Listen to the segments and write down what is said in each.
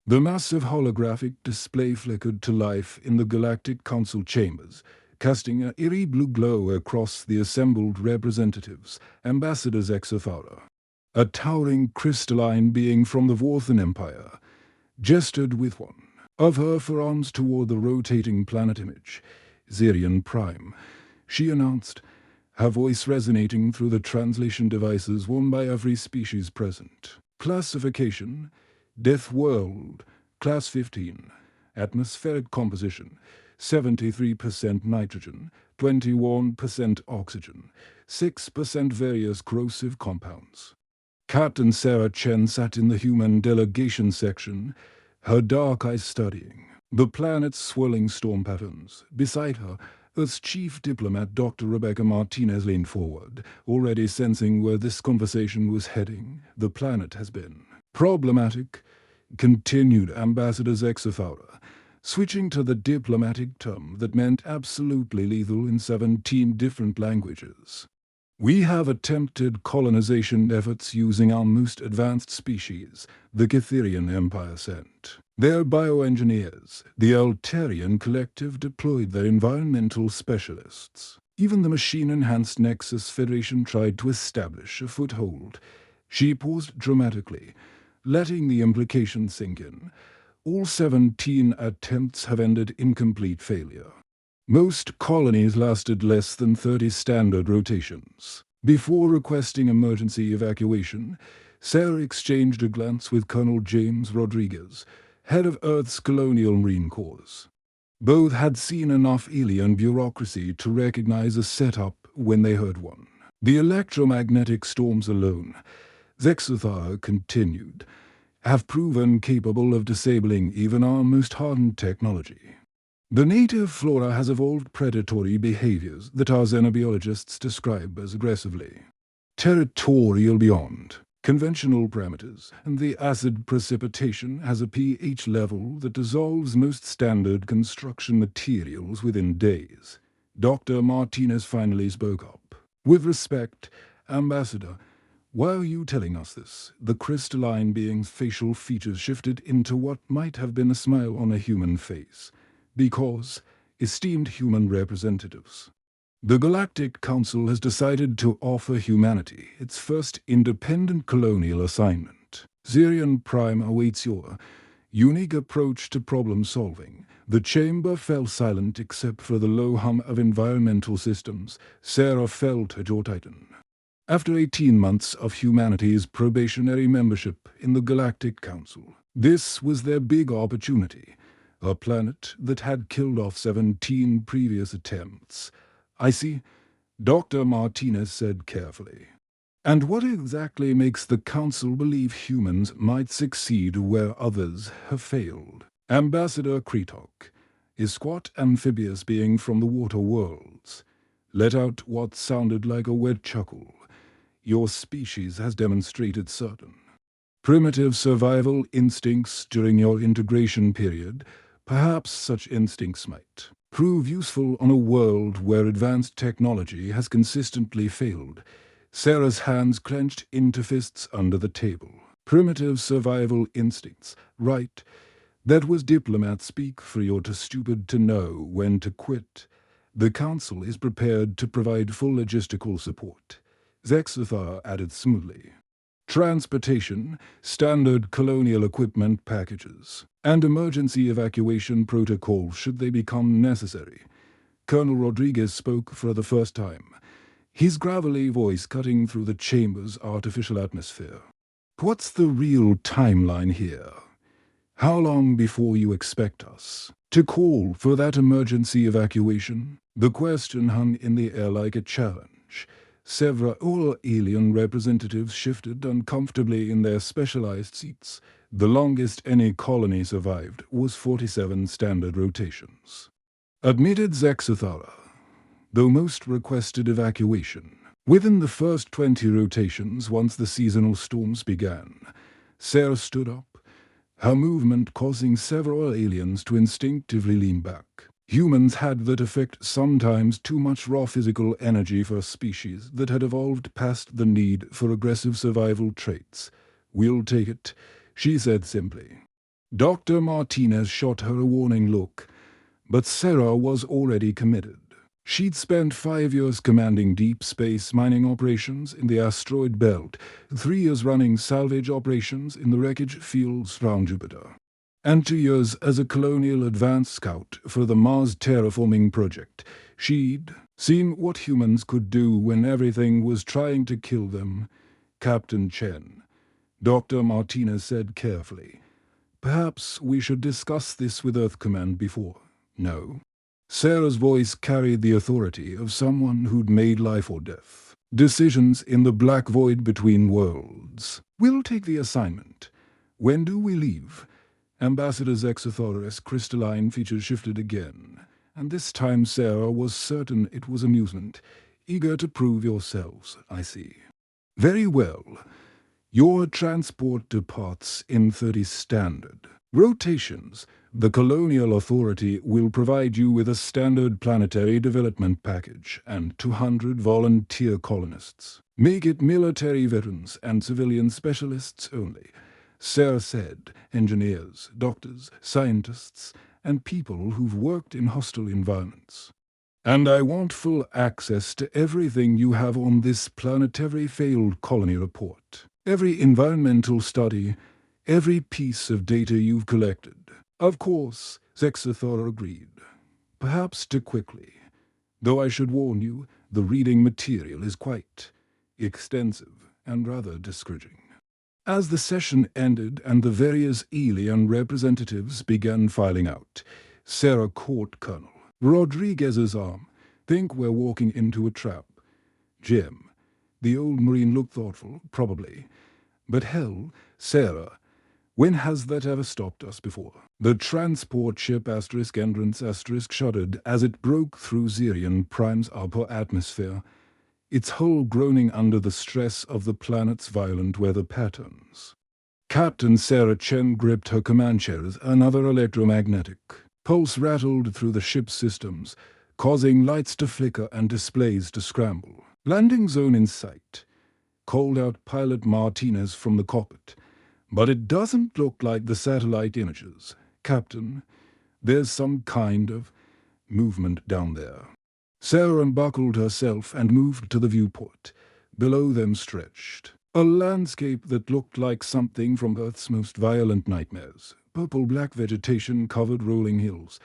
The massive holographic display flickered to life in the Galactic Council chambers, casting an eerie blue glow across the assembled representatives, ambassadors Exothara. A towering crystalline being from the Vorthan Empire gestured with one of her forearms toward the rotating planet image, Zirian Prime. She announced, her voice resonating through the translation devices worn by every species present. Classification: Deathworld, Class-15. Atmospheric composition: 73% nitrogen, 21% oxygen, 6% various corrosive compounds. Captain Sarah Chen sat in the human delegation section, her dark eyes studying the planet's swirling storm patterns. Beside her, Earth's chief diplomat Dr. Rebecca Martinez leaned forward, already sensing where this conversation was heading. The planet has been problematic, continued Ambassador Exothara, switching to the diplomatic term that meant absolutely lethal in 17 different languages. We have attempted colonization efforts using our most advanced species, the Catherian Empire sent. Their bioengineers, the Altarian Collective, deployed their environmental specialists. Even the machine-enhanced Nexus Federation tried to establish a foothold. She paused dramatically, letting the implication sink in. All 17 attempts have ended in complete failure. Most colonies lasted less than 30 standard rotations. Before requesting emergency evacuation, Sarah exchanged a glance with Colonel James Rodriguez, head of Earth's Colonial Marine Corps. Both had seen enough alien bureaucracy to recognize a setup when they heard one. The electromagnetic storms alone, Exothara continued, have proven capable of disabling even our most hardened technology. The native flora has evolved predatory behaviors that our xenobiologists describe as aggressively territorial beyond conventional parameters, and the acid precipitation has a pH level that dissolves most standard construction materials within days. Dr. Martinez finally spoke up. With respect, Ambassador, why are you telling us this? The crystalline being's facial features shifted into what might have been a smile on a human face. Because, esteemed human representatives, the Galactic Council has decided to offer humanity its first independent colonial assignment. Zirian Prime awaits your unique approach to problem solving. The chamber fell silent except for the low hum of environmental systems. Sarah felt at your titan. After 18 months of humanity's probationary membership in the Galactic Council, this was their big opportunity. A planet that had killed off 17 previous attempts. I see, Dr. Martinez said carefully. And what exactly makes the Council believe humans might succeed where others have failed? Ambassador Kretok, a squat amphibious being from the water worlds, let out what sounded like a wet chuckle. Your species has demonstrated certain primitive survival instincts during your integration period. Perhaps such instincts might prove useful on a world where advanced technology has consistently failed. Sarah's hands clenched into fists under the table. Primitive survival instincts, right. That was diplomat speak for you're too stupid to know when to quit. The Council is prepared to provide full logistical support. Exothara added smoothly. Transportation, standard colonial equipment packages, and emergency evacuation protocols should they become necessary. Colonel Rodriguez spoke for the first time, his gravelly voice cutting through the chamber's artificial atmosphere. What's the real timeline here? How long before you expect us to call for that emergency evacuation? The question hung in the air like a challenge. Several alien representatives shifted uncomfortably in their specialized seats. The longest any colony survived was 47 standard rotations. Admitted Exothara, though most requested evacuation. Within the first 20 rotations, once the seasonal storms began, Sarah stood up, her movement causing several aliens to instinctively lean back. Humans had that effect, sometimes too much raw physical energy for a species that had evolved past the need for aggressive survival traits. We'll take it, she said simply. Dr. Martinez shot her a warning look, but Sarah was already committed. She'd spent 5 years commanding deep space mining operations in the asteroid belt, 3 years running salvage operations in the wreckage fields round Jupiter, and 2 years as a colonial advance scout for the Mars terraforming project. She'd seen what humans could do when everything was trying to kill them. Captain Chen, Dr. Martinez said carefully, "Perhaps we should discuss this with Earth Command before." "No." Sarah's voice carried the authority of someone who'd made life or death decisions in the black void between worlds. "We'll take the assignment. When do we leave?" Ambassador Zexathoris' crystalline features shifted again, and this time Sarah was certain it was amusement. "Eager to prove yourselves, I see." "Very well. Your transport departs in 30 standard rotations. The Colonial Authority will provide you with a standard planetary development package and 200 volunteer colonists. Make it military veterans and civilian specialists only," Sarah said. "Engineers, doctors, scientists, and people who've worked in hostile environments. And I want full access to everything you have on this planetary failed colony report. Every environmental study, every piece of data you've collected." "Of course," Zexathor agreed. "Perhaps too quickly. Though I should warn you, the reading material is quite extensive and rather discouraging." As the session ended and the various alien representatives began filing out, Sarah caught Colonel Rodriguez's arm. "Think we're walking into a trap." "Jim." The old Marine looked thoughtful. "Probably. But hell, Sarah, when has that ever stopped us before?" The transport ship *Endurance* shuddered as it broke through Zirian Prime's upper atmosphere, its hull groaning under the stress of the planet's violent weather patterns. Captain Sarah Chen gripped her command chairs. Another electromagnetic pulse rattled through the ship's systems, causing lights to flicker and displays to scramble. "Landing zone in sight," called out Pilot Martinez from the cockpit. "But it doesn't look like the satellite images, Captain. There's some kind of movement down there." Sarah unbuckled herself and moved to the viewport. Below them stretched a landscape that looked like something from Earth's most violent nightmares. Purple-black vegetation covered rolling hills.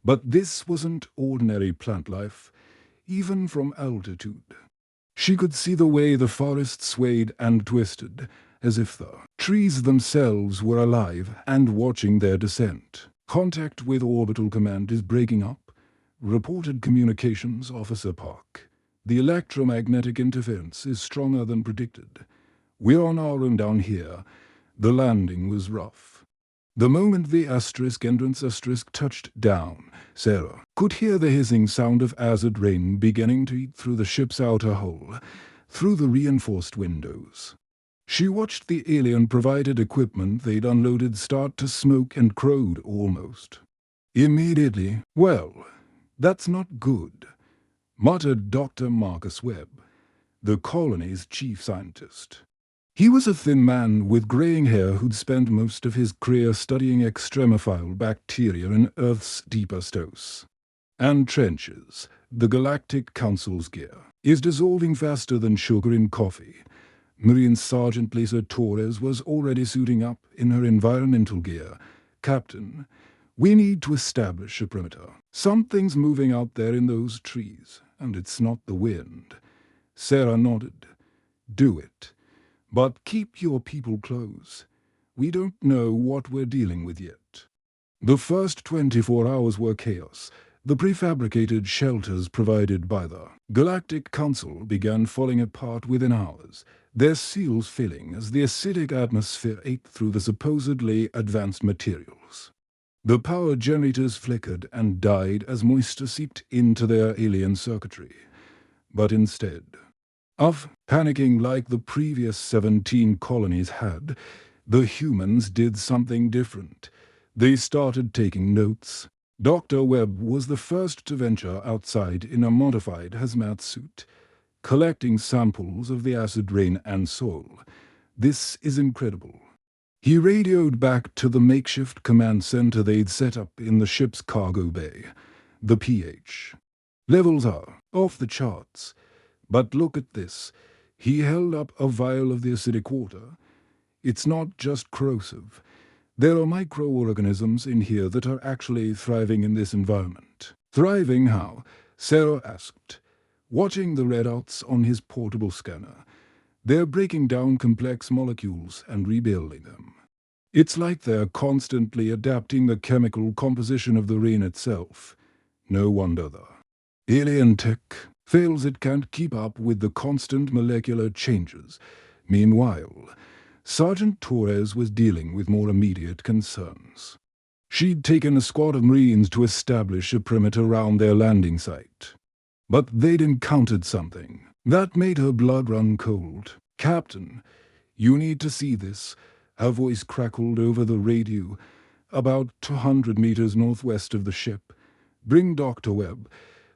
But this wasn't ordinary plant life, even from altitude. She could see the way the forest swayed and twisted, as if the trees themselves were alive and watching their descent. "Contact with Orbital Command is breaking up," reported Communications Officer Park. "The electromagnetic interference is stronger than predicted. We're on our own down here. The landing was rough." The moment the *Endurance* touched down, Sarah could hear the hissing sound of acid rain beginning to eat through the ship's outer hull, through the reinforced windows. She watched the alien-provided equipment they'd unloaded start to smoke and corrode almost immediately. "Well, that's not good," muttered Dr. Marcus Webb, the colony's chief scientist. He was a thin man with graying hair who'd spent most of his career studying extremophile bacteria in Earth's deepest oceans and trenches. "The Galactic Council's gear is dissolving faster than sugar in coffee." Marine Sergeant Lisa Torres was already suiting up in her environmental gear. "Captain, we need to establish a perimeter. Something's moving out there in those trees, and it's not the wind." Sarah nodded. "Do it. But keep your people close. We don't know what we're dealing with yet." The first 24 hours were chaos. The prefabricated shelters provided by the Galactic Council began falling apart within hours, their seals filling as the acidic atmosphere ate through the supposedly advanced materials. The power generators flickered and died as moisture seeped into their alien circuitry. But instead of panicking like the previous 17 colonies had, the humans did something different. They started taking notes. Dr. Webb was the first to venture outside in a modified hazmat suit, collecting samples of the acid rain and soil. "This is incredible. He radioed back to the makeshift command center they'd set up in the ship's cargo bay. The pH levels are off the charts. But look at this. He held up a vial of the acidic water. It's not just corrosive. There are microorganisms in here that are actually thriving in this environment. Thriving how? Sarah asked, watching the readouts on his portable scanner. They're breaking down complex molecules and rebuilding them. It's like they're constantly adapting the chemical composition of the rain itself. No wonder the alien tech fails it can't keep up with the constant molecular changes. Meanwhile, Sergeant Torres was dealing with more immediate concerns. She'd taken a squad of Marines to establish a perimeter around their landing site. But they'd encountered something that made her blood run cold. "Captain, you need to see this," her voice crackled over the radio, about 200 meters northwest of the ship. "Bring Dr. Webb."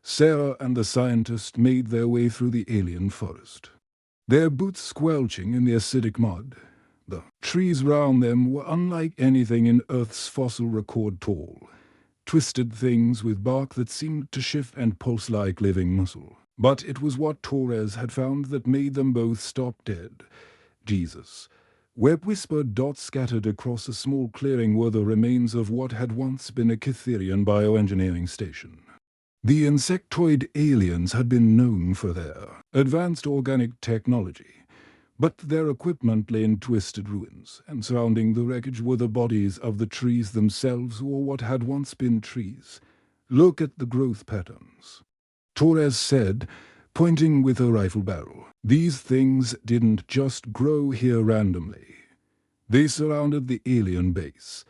Sarah and the scientist made their way through the alien forest, their boots squelching in the acidic mud. The trees round them were unlike anything in Earth's fossil record, tall, twisted things with bark that seemed to shift and pulse like living muscle. But it was what Torres had found that made them both stop dead. "Jesus," Webb whispered. Dots scattered across a small clearing were the remains of what had once been a Cytherian bioengineering station. The insectoid aliens had been known for their advanced organic technology, but their equipment lay in twisted ruins, and surrounding the wreckage were the bodies of the trees themselves, or what had once been trees. "Look at the growth patterns," Torres said, pointing with a rifle barrel. "These things didn't just grow here randomly. They surrounded the alien base,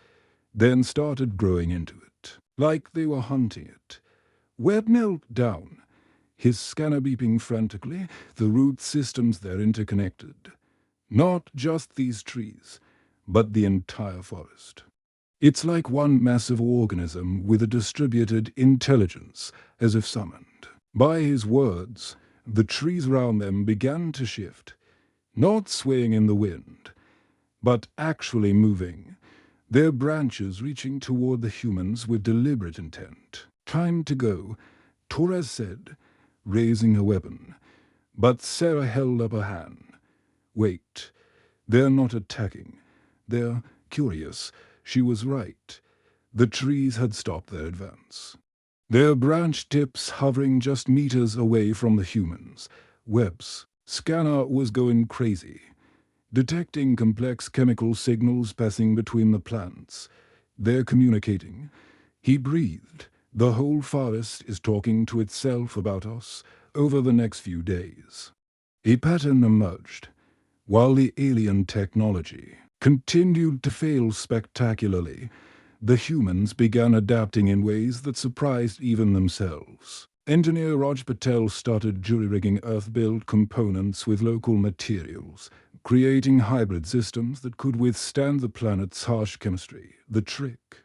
then started growing into it, like they were hunting it." Webb knelt down, his scanner beeping frantically. The root systems there interconnected. Not just these trees, but the entire forest. It's like one massive organism with a distributed intelligence, as if summoned. By his words, the trees around them began to shift, not swaying in the wind, but actually moving, their branches reaching toward the humans with deliberate intent. "Time to go," Torres said, raising a weapon. But Sarah held up a hand. "Wait, they're not attacking. They're curious." She was right. The trees had stopped their advance, their branch tips hovering just meters away from the humans. Webb's scanner was going crazy, detecting complex chemical signals passing between the plants. "They're communicating." He breathed. "The whole forest is talking to itself about us over the next few days." A pattern emerged. While the alien technology continued to fail spectacularly, the humans began adapting in ways that surprised even themselves. Engineer Raj Patel started jury-rigging Earth-built components with local materials, creating hybrid systems that could withstand the planet's harsh chemistry. The trick,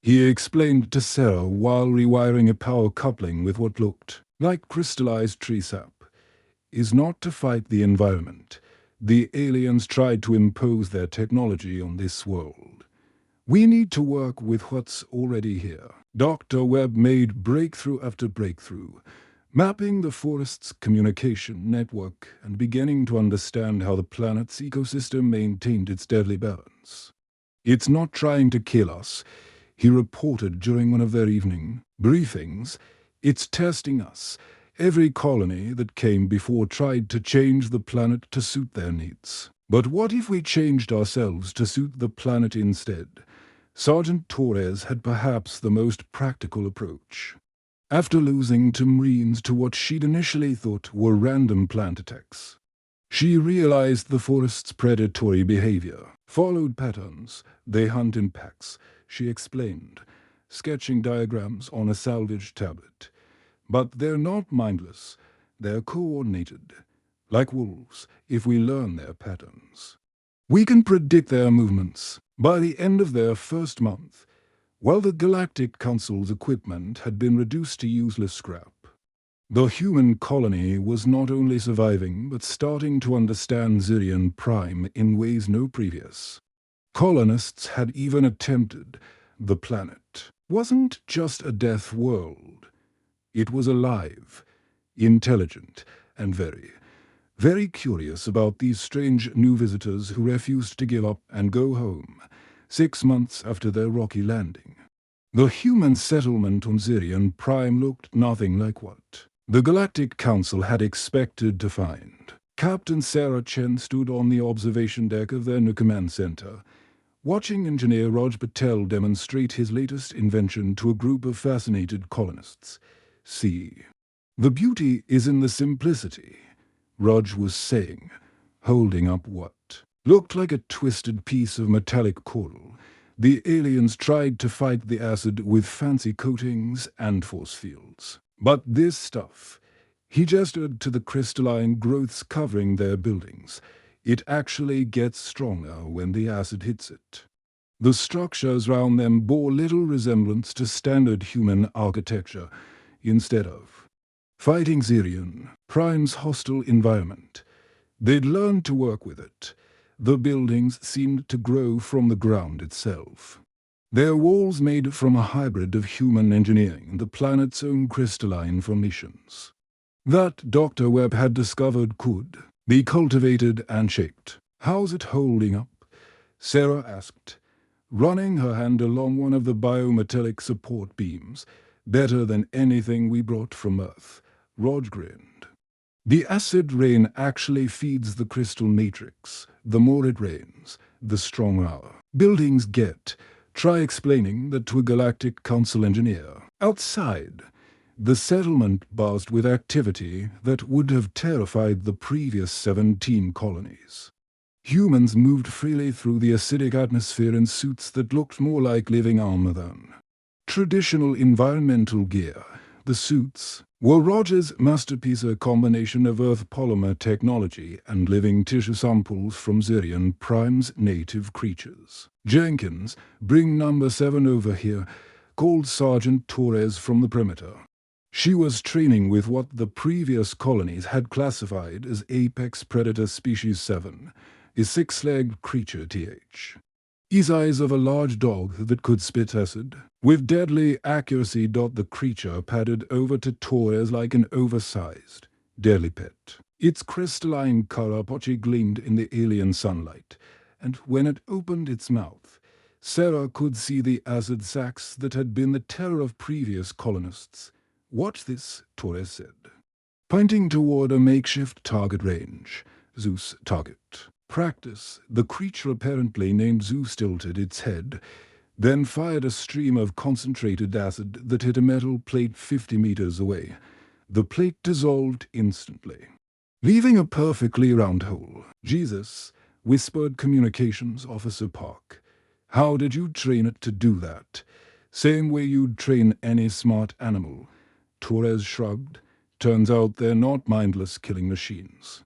he explained to Sarah while rewiring a power coupling with what looked like crystallized tree sap, is not to fight the environment. The aliens tried to impose their technology on this world. We need to work with what's already here. Dr. Webb made breakthrough after breakthrough, mapping the forest's communication network and beginning to understand how the planet's ecosystem maintained its deadly balance. "It's not trying to kill us," he reported during one of their evening briefings. "It's testing us." Every colony that came before tried to change the planet to suit their needs. But what if we changed ourselves to suit the planet instead? Sergeant Torres had perhaps the most practical approach. After losing to Marines to what she'd initially thought were random plant attacks, she realized the forest's predatory behavior followed patterns. "They hunt in packs," she explained, sketching diagrams on a salvaged tablet. "But they're not mindless. They're coordinated, like wolves, if we learn their patterns. We can predict their movements." By the end of their first month, while the Galactic Council's equipment had been reduced to useless scrap, the human colony was not only surviving but starting to understand Zirian Prime in ways no previous. Colonists had even attempted. The planet wasn't just a death world. It was alive, intelligent, and very, very curious about these strange new visitors who refused to give up and go home 6 months after their rocky landing. The human settlement on Zirion Prime looked nothing like what the Galactic Council had expected to find. Captain Sarah Chen stood on the observation deck of their new command center, watching engineer Raj Patel demonstrate his latest invention to a group of fascinated colonists. See, the beauty is in the simplicity, Raj was saying, holding up what looked like a twisted piece of metallic coral. The aliens tried to fight the acid with fancy coatings and force fields. But this stuff, he gestured to the crystalline growths covering their buildings, it actually gets stronger when the acid hits it. The structures round them bore little resemblance to standard human architecture. Instead of fighting Zirion Prime's hostile environment, they'd learned to work with it. The buildings seemed to grow from the ground itself. Their walls made from a hybrid of human engineering and the planet's own crystalline formations. That Dr. Webb had discovered could be cultivated and shaped. How's it holding up? Sarah asked, running her hand along one of the biometallic support beams. Better than anything we brought from Earth, Rod grinned. The acid rain actually feeds the crystal matrix. The more it rains, the stronger our buildings get. Try explaining that to a Galactic Council engineer. Outside, the settlement buzzed with activity that would have terrified the previous 17 colonies. Humans moved freely through the acidic atmosphere in suits that looked more like living armor than traditional environmental gear. The suits were Roger's masterpiece, a combination of Earth polymer technology and living tissue samples from Zirion Prime's native creatures. Jenkins, bring number 7 over here, called Sergeant Torres from the perimeter. She was training with what the previous colonies had classified as Apex Predator Species 7, a 6-legged creature th. His eyes of a large dog that could spit acid. With deadly accuracy, the creature padded over to Torres like an oversized, deadly pet. Its crystalline carapace gleamed in the alien sunlight, and when it opened its mouth, Sarah could see the acid sacs that had been the terror of previous colonists. Watch this, Torres said, pointing toward a makeshift target range. Zeus target. Practice. The creature, apparently named Zeus, tilted its head, then fired a stream of concentrated acid that hit a metal plate 50 meters away. The plate dissolved instantly, leaving a perfectly round hole. Jesus, whispered Communications Officer Park. How did you train it to do that? Same way you'd train any smart animal. Torres shrugged. Turns out they're not mindless killing machines.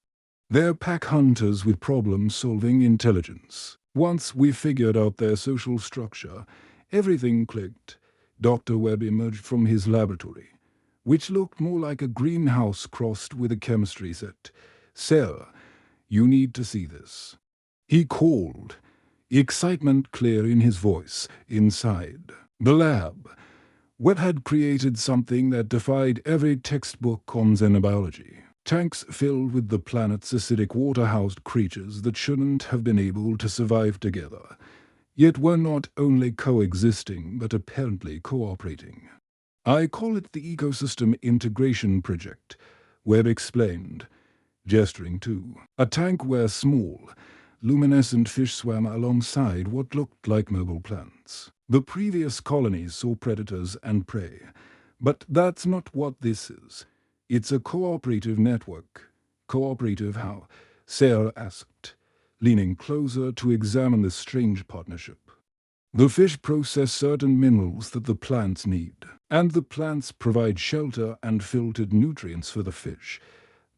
They're pack hunters with problem-solving intelligence. Once we figured out their social structure, everything clicked. Dr. Webb emerged from his laboratory, which looked more like a greenhouse crossed with a chemistry set. Sarah, you need to see this. He called, excitement clear in his voice. Inside the lab, Webb had created something that defied every textbook on xenobiology. Tanks filled with the planet's acidic water-housed creatures that shouldn't have been able to survive together, yet were not only coexisting but apparently cooperating. I call it the Ecosystem Integration Project, Webb explained, gesturing to a tank where small, luminescent fish swam alongside what looked like mobile plants. The previous colonies saw predators and prey, but that's not what this is. It's a cooperative network. Cooperative how? Sarah asked, leaning closer to examine the strange partnership. The fish process certain minerals that the plants need, and the plants provide shelter and filtered nutrients for the fish.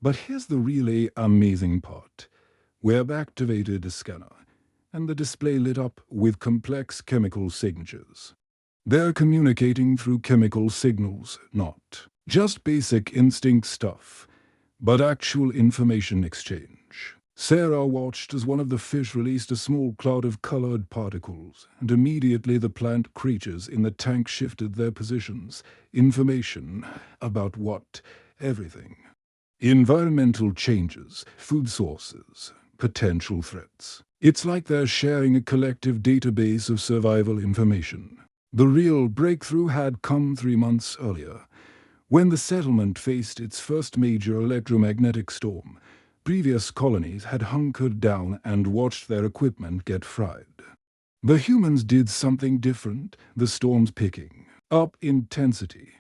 But here's the really amazing part. Webb activated a scanner, and the display lit up with complex chemical signatures. They're communicating through chemical signals, not just basic instinct stuff, but actual information exchange. Sarah watched as one of the fish released a small cloud of colored particles, and immediately the plant creatures in the tank shifted their positions. Information about what? Everything. Environmental changes, food sources, potential threats. It's like they're sharing a collective database of survival information. The real breakthrough had come 3 months earlier, when the settlement faced its first major electromagnetic storm. Previous colonies had hunkered down and watched their equipment get fried. The humans did something different, the storm's picking up intensity,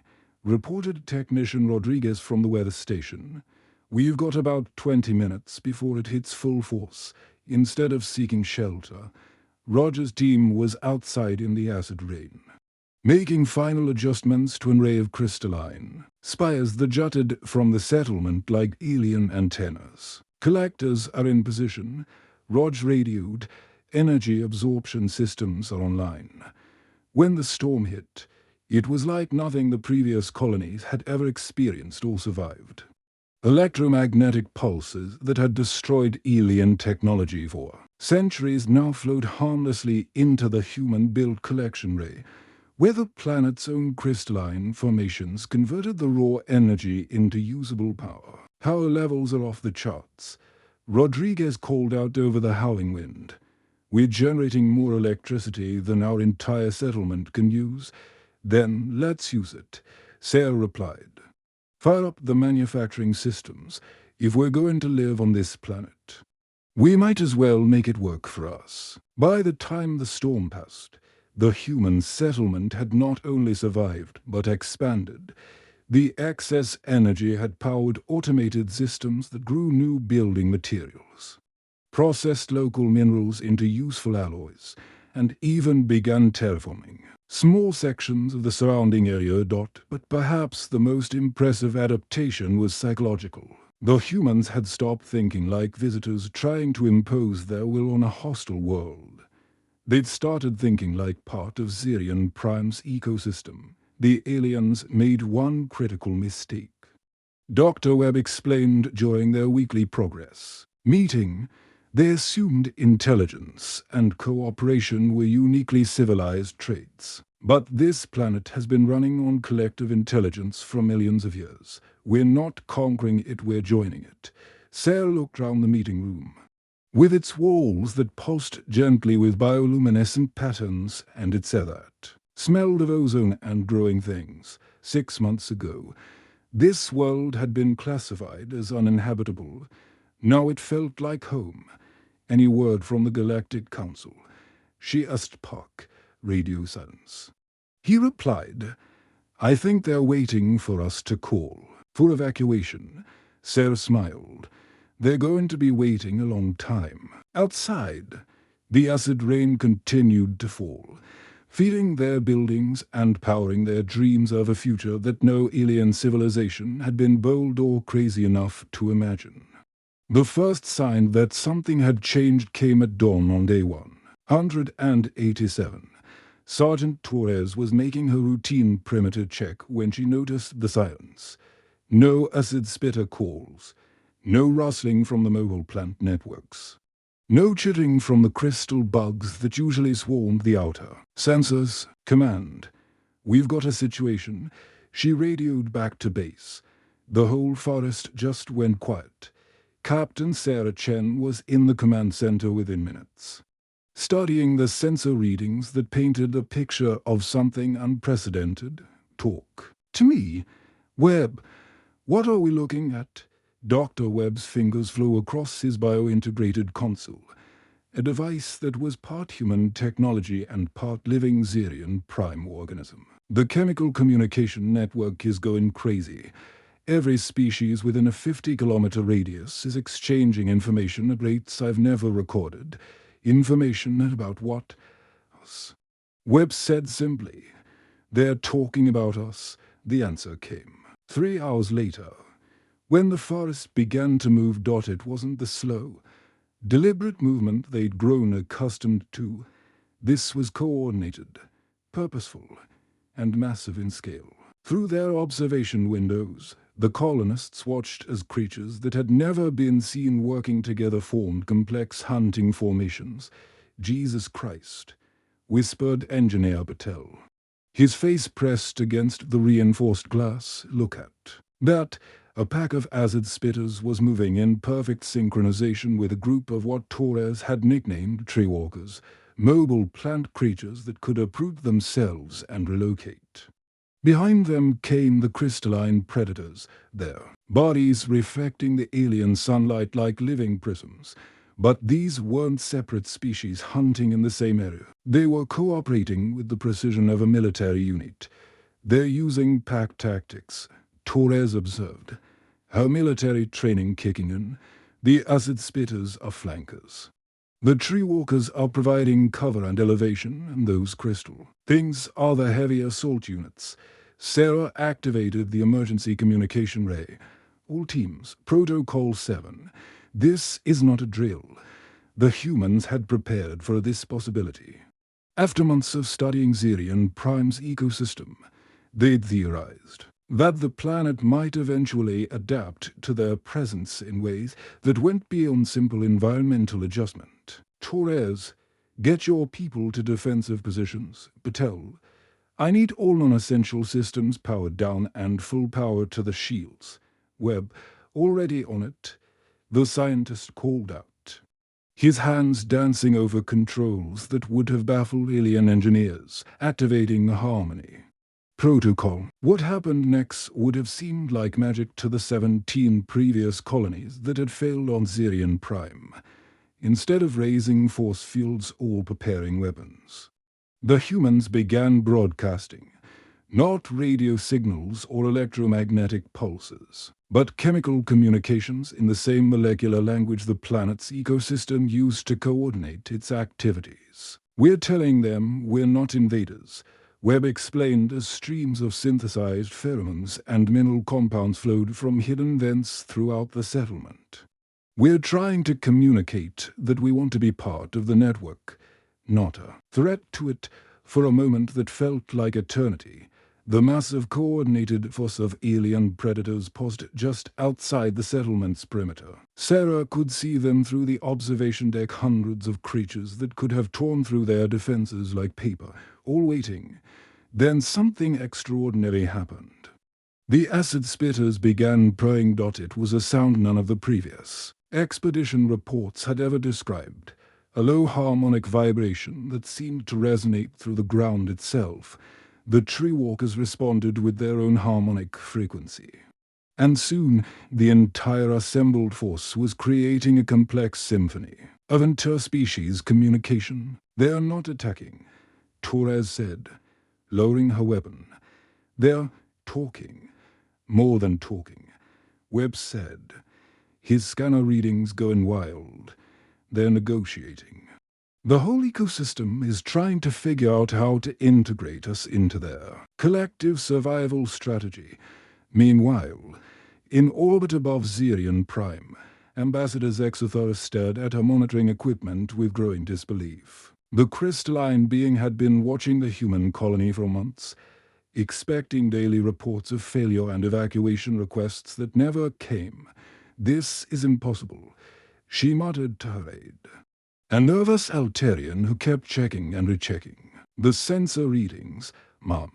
reported technician Rodriguez from the weather station. We've got about 20 minutes before it hits full force. Instead of seeking shelter, Roger's team was outside in the acid rain, making final adjustments to an array of crystalline spires that jutted from the settlement like alien antennas. Collectors are in position. Rog radioed. Energy absorption systems are online. When the storm hit, it was like nothing the previous colonies had ever experienced or survived. Electromagnetic pulses that had destroyed alien technology for centuries now flowed harmlessly into the human-built collection ray, where the planet's own crystalline formations converted the raw energy into usable power. Power levels are off the charts. Rodriguez called out over the howling wind. We're generating more electricity than our entire settlement can use. Then let's use it, Sarah replied. Fire up the manufacturing systems if we're going to live on this planet. We might as well make it work for us. By the time the storm passed, the human settlement had not only survived, but expanded. The excess energy had powered automated systems that grew new building materials, processed local minerals into useful alloys, and even began terraforming small sections of the surrounding area. But perhaps the most impressive adaptation was psychological. The humans had stopped thinking like visitors trying to impose their will on a hostile world. They'd started thinking like part of Zirion Prime's ecosystem. The aliens made one critical mistake. Dr. Webb explained during their weekly progress meeting. They assumed intelligence and cooperation were uniquely civilized traits. But this planet has been running on collective intelligence for millions of years. We're not conquering it, we're joining it. Sarah looked round the meeting room, with its walls that pulsed gently with bioluminescent patterns, and its air that smelled of ozone and growing things. 6 months ago, this world had been classified as uninhabitable. Now it felt like home. Any word from the Galactic Council? She asked Puck. Radio silence. He replied, I think they're waiting for us to call. For evacuation. Sarah smiled. They're going to be waiting a long time. Outside, the acid rain continued to fall, feeding their buildings and powering their dreams of a future that no alien civilization had been bold or crazy enough to imagine. The first sign that something had changed came at dawn on day 187. Sergeant Torres was making her routine perimeter check when she noticed the silence. No acid spitter calls. No rustling from the mobile plant networks. No chittering from the crystal bugs that usually swarmed the outer. Sensors, command. We've got a situation. She radioed back to base. The whole forest just went quiet. Captain Sarah Chen was in the command center within minutes, studying the sensor readings that painted a picture of something unprecedented. Talk to me. Webb, what are we looking at? Dr. Webb's fingers flew across his bio-integrated console, a device that was part human technology and part living Zirion Prime organism. The chemical communication network is going crazy. Every species within a 50-kilometer radius is exchanging information at rates I've never recorded. Information about what? Us. Webb said simply, they're talking about us. The answer came 3 hours later. When the forest began to move, it wasn't the slow, deliberate movement they'd grown accustomed to. This was coordinated, purposeful, and massive in scale. Through their observation windows, The colonists watched as creatures that had never been seen working together formed complex hunting formations. "Jesus Christ," whispered Engineer Patel, his face pressed against the reinforced glass. "Look at that." A pack of acid spitters was moving in perfect synchronization with a group of what Torres had nicknamed tree walkers, mobile plant creatures that could uproot themselves and relocate. Behind them came the crystalline predators, their bodies reflecting the alien sunlight like living prisms. But these weren't separate species hunting in the same area. They were cooperating with the precision of a military unit. "They're using pack tactics," Torres observed, her military training kicking in. "The acid spitters are flankers. The tree walkers are providing cover and elevation, and those crystal things are the heavy assault units." Sarah activated the emergency communication ray. "All teams, Protocol 7. This is not a drill." The humans had prepared for this possibility. After months of studying Zirian Prime's ecosystem, they'd theorized that the planet might eventually adapt to their presence in ways that went beyond simple environmental adjustment. "Torres, get your people to defensive positions. Patel, I need all non-essential systems powered down and full power to the shields." "Webb, already on it," the scientist called out, his hands dancing over controls that would have baffled alien engineers, activating harmony. Protocol. What happened next would have seemed like magic to the 17 previous colonies that had failed on Zirian Prime. Instead of raising force fields or preparing weapons, the humans began broadcasting, not radio signals or electromagnetic pulses, but chemical communications in the same molecular language the planet's ecosystem used to coordinate its activities. "We're telling them we're not invaders," Webb explained as streams of synthesized pheromones and mineral compounds flowed from hidden vents throughout the settlement. "We're trying to communicate that we want to be part of the network, not a threat to it." For a moment that felt like eternity, the massive coordinated force of alien predators paused just outside the settlement's perimeter. Sarah could see them through the observation deck, hundreds of creatures that could have torn through their defenses like paper, all waiting. Then something extraordinary happened. The acid spitters began purring. It was a sound none of the previous expedition reports had ever described, a low harmonic vibration that seemed to resonate through the ground itself. The tree walkers responded with their own harmonic frequency. And soon, the entire assembled force was creating a complex symphony of interspecies communication. "They are not attacking," Torres said, lowering her weapon. "They're talking. More than talking," Webb said, his scanner readings going wild. "They're negotiating. The whole ecosystem is trying to figure out how to integrate us into their collective survival strategy." Meanwhile, in orbit above Zirian Prime, Ambassador Zexothar stared at her monitoring equipment with growing disbelief. The crystalline being had been watching the human colony for months, expecting daily reports of failure and evacuation requests that never came. "This is impossible," she muttered to her aide, a nervous Altarian who kept checking and rechecking the sensor readings. "Mom,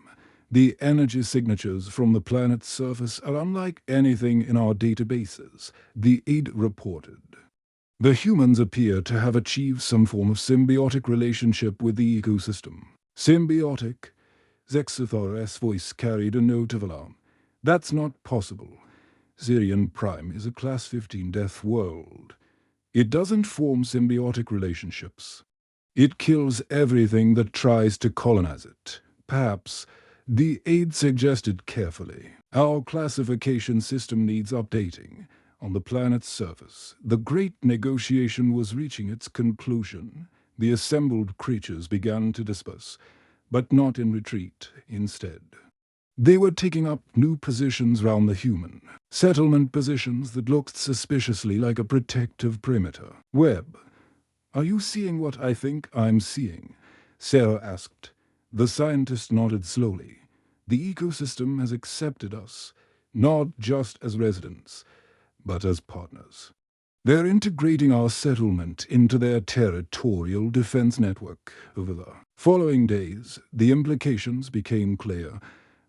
the energy signatures from the planet's surface are unlike anything in our databases," the aide reported. "The humans appear to have achieved some form of symbiotic relationship with the ecosystem." "Symbiotic?" Zexothar's voice carried a note of alarm. "That's not possible. Zirian Prime is a Class-15 Deathworld. It doesn't form symbiotic relationships. It kills everything that tries to colonize it." "Perhaps," the aide suggested carefully, "our classification system needs updating." On the planet's surface, the great negotiation was reaching its conclusion. The assembled creatures began to disperse, but not in retreat. Instead, they were taking up new positions round the human settlement, positions that looked suspiciously like a protective perimeter. "Webb, are you seeing what I think I'm seeing?" Sarah asked. The scientist nodded slowly. "The ecosystem has accepted us, not just as residents, but as partners. They're integrating our settlement into their territorial defense network over the following days. The implications became clear.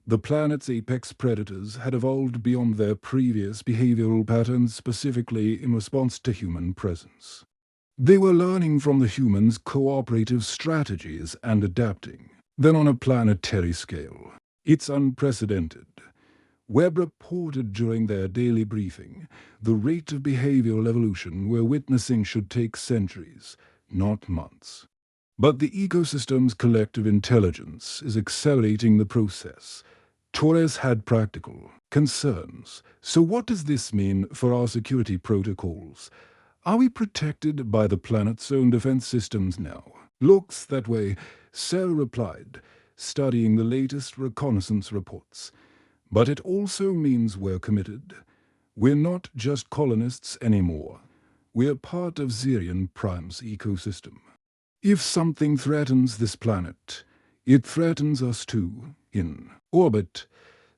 The planet's apex predators had evolved beyond their previous behavioral patterns, specifically in response to human presence. They were learning from the humans' cooperative strategies and adapting. Then on a planetary scale, it's unprecedented. Webb reported during their daily briefing, the rate of behavioral evolution we're witnessing should take centuries, not months. But the ecosystem's collective intelligence is accelerating the process. Torres had practical concerns. So what does this mean for our security protocols? Are we protected by the planet's own defense systems now? Looks that way, Sarah replied, studying the latest reconnaissance reports. But it also means we're committed. We're not just colonists anymore. We're part of Zirian Prime's ecosystem. If something threatens this planet, it threatens us too. In orbit,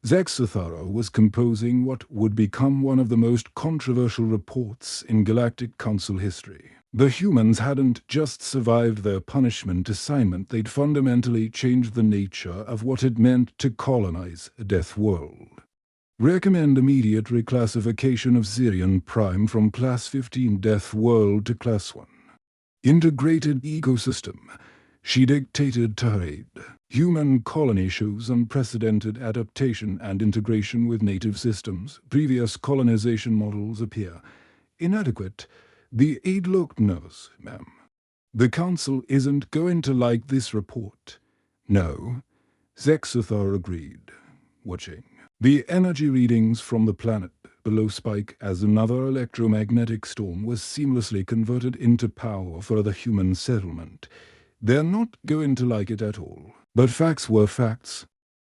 Zexathara was composing what would become one of the most controversial reports in Galactic Council history. The humans hadn't just survived their punishment assignment, they'd fundamentally changed the nature of what it meant to colonize Deathworld. Recommend immediate reclassification of Zirian Prime from Class-15 Deathworld to Class 1. Integrated ecosystem, she dictated to her aide. Human colony shows unprecedented adaptation and integration with native systems. Previous colonization models appear inadequate. The aide looked nervous. Ma'am, the council isn't going to like this report. No, Zexathar agreed, watching the energy readings from the planet below spike as another electromagnetic storm was seamlessly converted into power for the human settlement. They're not going to like it at all. But facts were facts.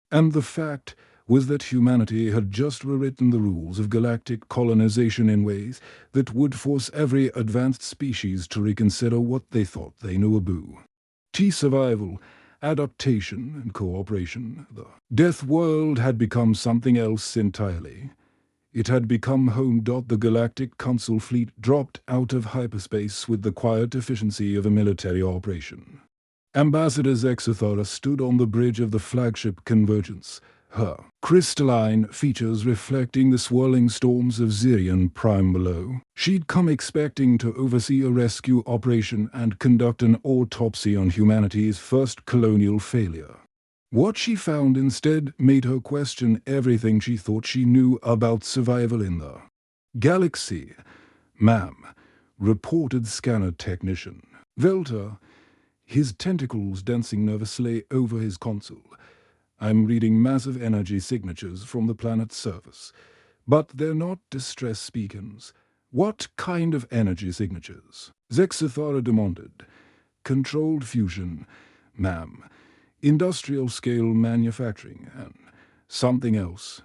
And the fact was that humanity had just rewritten the rules of galactic colonization in ways that would force every advanced species to reconsider what they thought they knew about survival, adaptation, and cooperation. The Deathworld had become something else entirely. It had become home. The Galactic Council fleet dropped out of hyperspace with the quiet efficiency of a military operation. Ambassador Zexathara stood on the bridge of the flagship Convergence, her crystalline features reflecting the swirling storms of Zirian Prime below. She'd come expecting to oversee a rescue operation and conduct an autopsy on humanity's first colonial failure. What she found instead made her question everything she thought she knew about survival in the galaxy. Ma'am, reported scanner technician Velter, his tentacles dancing nervously over his console. I'm reading massive energy signatures from the planet's surface, but they're not distress beacons. What kind of energy signatures? Zexathara demanded. Controlled fusion, ma'am. Industrial-scale manufacturing, and something else.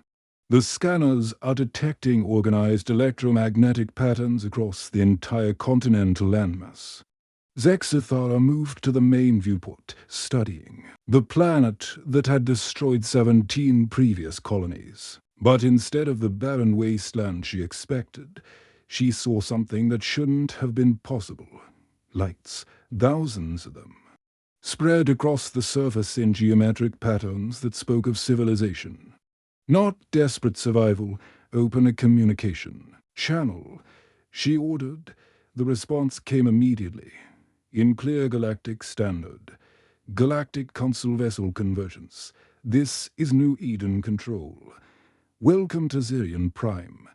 The scanners are detecting organized electromagnetic patterns across the entire continental landmass. Zexathara moved to the main viewport, studying the planet that had destroyed 17 previous colonies. But instead of the barren wasteland she expected, she saw something that shouldn't have been possible. Lights, thousands of them, spread across the surface in geometric patterns that spoke of civilization. Not desperate survival, open a communication channel. She ordered. The response came immediately. In clear galactic standard. Galactic Council vessel convergence. This is New Eden Control. Welcome to Zirian Prime.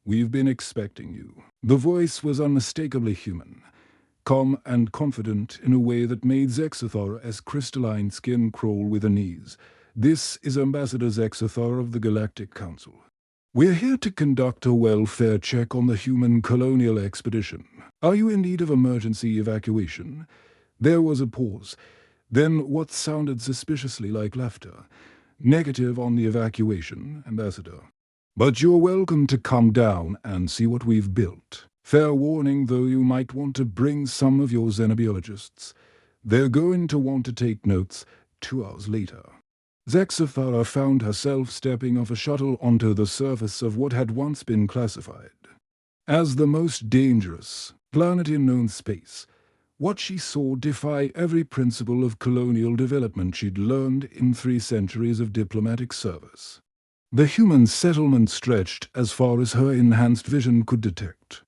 We've been expecting you. The voice was unmistakably human, calm and confident in a way that made Zexathara's crystalline skin crawl with her knees. This is Ambassador Zexathara of the Galactic Council. We're here to conduct a welfare check on the human colonial expedition. Are you in need of emergency evacuation? There was a pause, then what sounded suspiciously like laughter. Negative on the evacuation, Ambassador. But you're welcome to come down and see what we've built. Fair warning, though, you might want to bring some of your xenobiologists. They're going to want to take notes 2 hours later. Zexathara found herself stepping off a shuttle onto the surface of what had once been classified as the most dangerous planet in known space. What she saw defied every principle of colonial development she'd learned in 3 centuries of diplomatic service. The human settlement stretched as far as her enhanced vision could detect.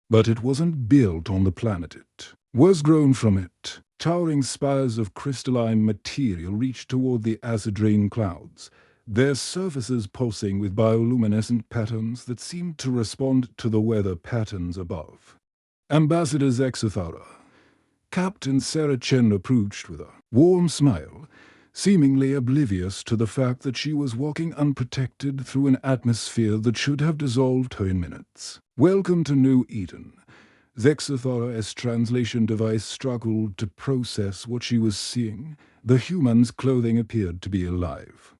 But it wasn't built on the planet it was grown from it. Towering spires of crystalline material reached toward the acid rain clouds, their surfaces pulsing with bioluminescent patterns that seemed to respond to the weather patterns above. Ambassador Zexathara, Captain Sarah Chen approached with a warm smile, seemingly oblivious to the fact that she was walking unprotected through an atmosphere that should have dissolved her in minutes. "Welcome to New Eden." Zexathara's translation device struggled to process what she was seeing. The human's clothing appeared to be alive,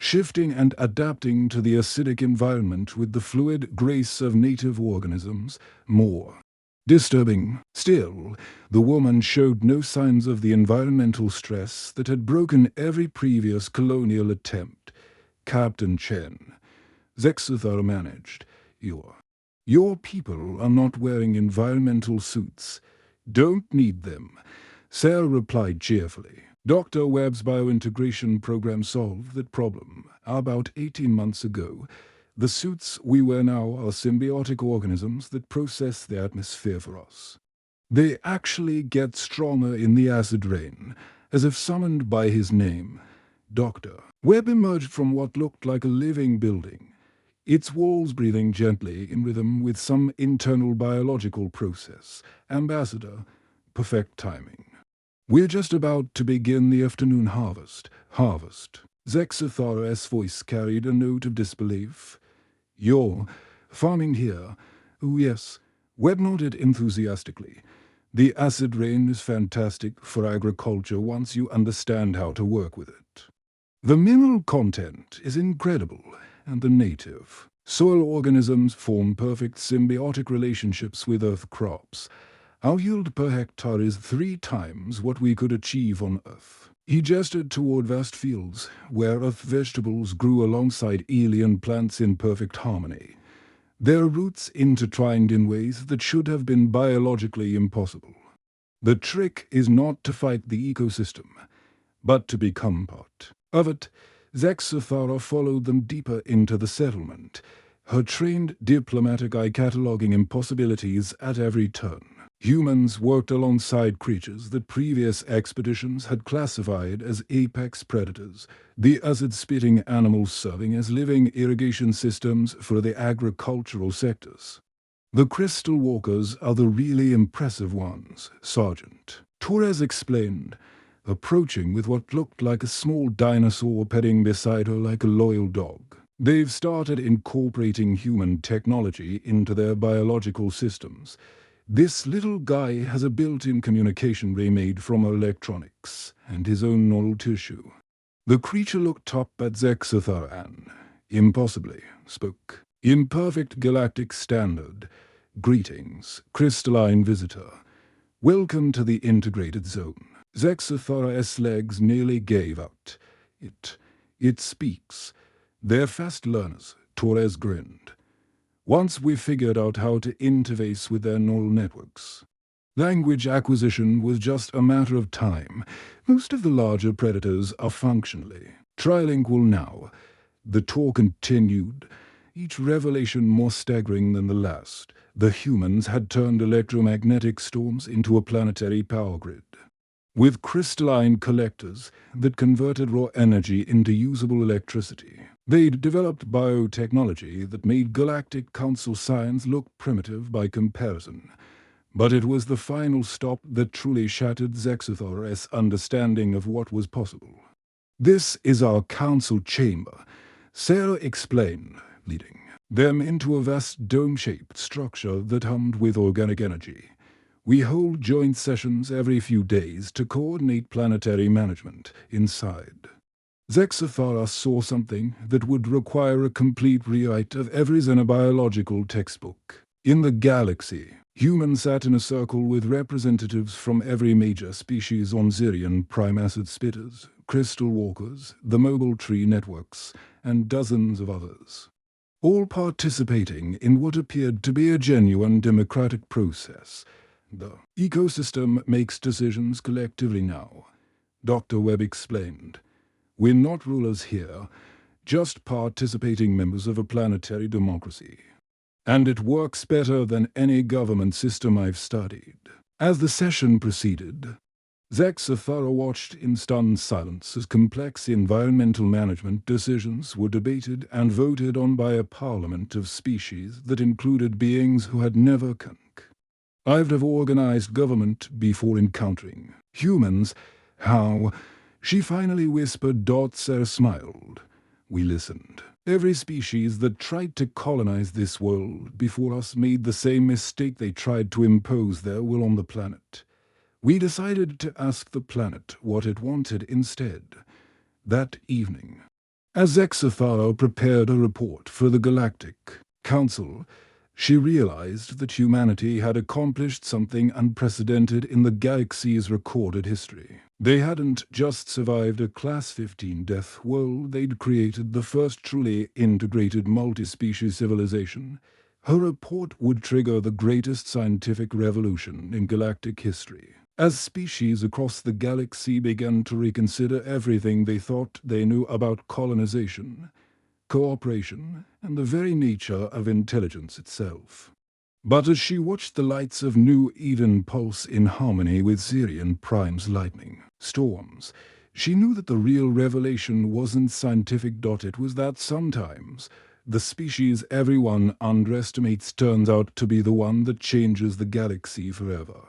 shifting and adapting to the acidic environment with the fluid grace of native organisms. More disturbing still, the woman showed no signs of the environmental stress that had broken every previous colonial attempt. "Captain Chen," Zexathara managed, Your people are not wearing environmental suits. Don't need them," Sarah replied cheerfully. "Dr. Webb's biointegration program solved that problem about 18 months ago. The suits we wear now are symbiotic organisms that process the atmosphere for us. They actually get stronger in the acid rain, as if summoned by his name." Dr. Webb emerged from what looked like a living building, its walls breathing gently in rhythm with some internal biological process. "Ambassador, perfect timing. We're just about to begin the afternoon harvest." "Harvest?" Zexathara's voice carried a note of disbelief. "You're farming here?" "Oh, yes." Webb nodded enthusiastically. "The acid rain is fantastic for agriculture once you understand how to work with it. The mineral content is incredible, and the native soil organisms form perfect symbiotic relationships with Earth crops. Our yield per hectare is 3 times what we could achieve on Earth." He gestured toward vast fields, where Earth vegetables grew alongside alien plants in perfect harmony, their roots intertwined in ways that should have been biologically impossible. "The trick is not to fight the ecosystem, but to become part of it." Zexathara followed them deeper into the settlement, her trained diplomatic eye cataloging impossibilities at every turn. Humans worked alongside creatures that previous expeditions had classified as apex predators, the acid-spitting animals serving as living irrigation systems for the agricultural sectors. "The crystal walkers are the really impressive ones," Sergeant Torres explained, approaching with what looked like a small dinosaur petting beside her like a loyal dog. "They've started incorporating human technology into their biological systems. This little guy has a built-in communication ray made from electronics and his own neural tissue." The creature looked up at Zexathara and, impossibly, spoke in perfect galactic standard. "Greetings, crystalline visitor. Welcome to the integrated zone." Zexathara's legs nearly gave out. It speaks. They're fast learners," Torres grinned. "Once we figured out how to interface with their neural networks, language acquisition was just a matter of time. Most of the larger predators are functionally trilingual now." The tour continued, each revelation more staggering than the last. The humans had turned electromagnetic storms into a planetary power grid, with crystalline collectors that converted raw energy into usable electricity. They'd developed biotechnology that made Galactic Council science look primitive by comparison. But it was the final stop that truly shattered Zexathara's understanding of what was possible. "This is our council chamber," Sarah explained, leading them into a vast dome-shaped structure that hummed with organic energy. "We hold joint sessions every few days to coordinate planetary management inside." Zexathara saw something that would require a complete rewrite of every xenobiological textbook. In the galaxy, humans sat in a circle with representatives from every major species on Zirian prime acid spitters, crystal walkers, the mobile tree networks, and dozens of others, all participating in what appeared to be a genuine democratic process. The ecosystem makes decisions collectively now, Dr. Webb explained. We're not rulers here, just participating members of a planetary democracy. And it works better than any government system I've studied. As the session proceeded, Zaxathara watched in stunned silence as complex environmental management decisions were debated and voted on by a parliament of species that included beings who had never I'd have organized government before encountering humans. How? She finally whispered. Sarah smiled. We listened. Every species that tried to colonize this world before us made the same mistake. They tried to impose their will on the planet. We decided to ask the planet what it wanted instead. That evening, as Zaxathara prepared a report for the Galactic Council, she realized that humanity had accomplished something unprecedented in the galaxy's recorded history. They hadn't just survived a Class-15 Deathworld, they'd created the first truly integrated multi-species civilization. Her report would trigger the greatest scientific revolution in galactic history, as species across the galaxy began to reconsider everything they thought they knew about colonization, cooperation, and the very nature of intelligence itself. But as she watched the lights of New Eden pulse in harmony with Sirian Prime's lightning storms, she knew that the real revelation wasn't scientific. It was that sometimes the species everyone underestimates turns out to be the one that changes the galaxy forever.